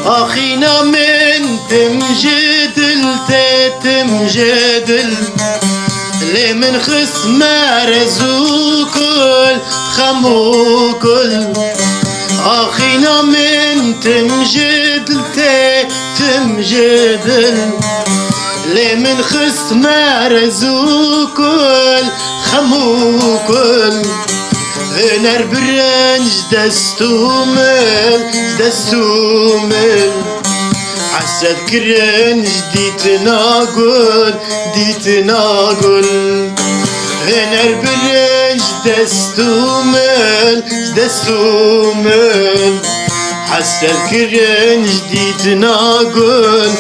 أخينا من تمجدل تمجدل لي من خصم رزوكل خموكل أخينا من تمجدل تمجدل لي من خصم رزوكل خموكل نار برنج دستومل حسد كرنج ديتناقل نار برنج دستومل حسد كرنج ديتناقل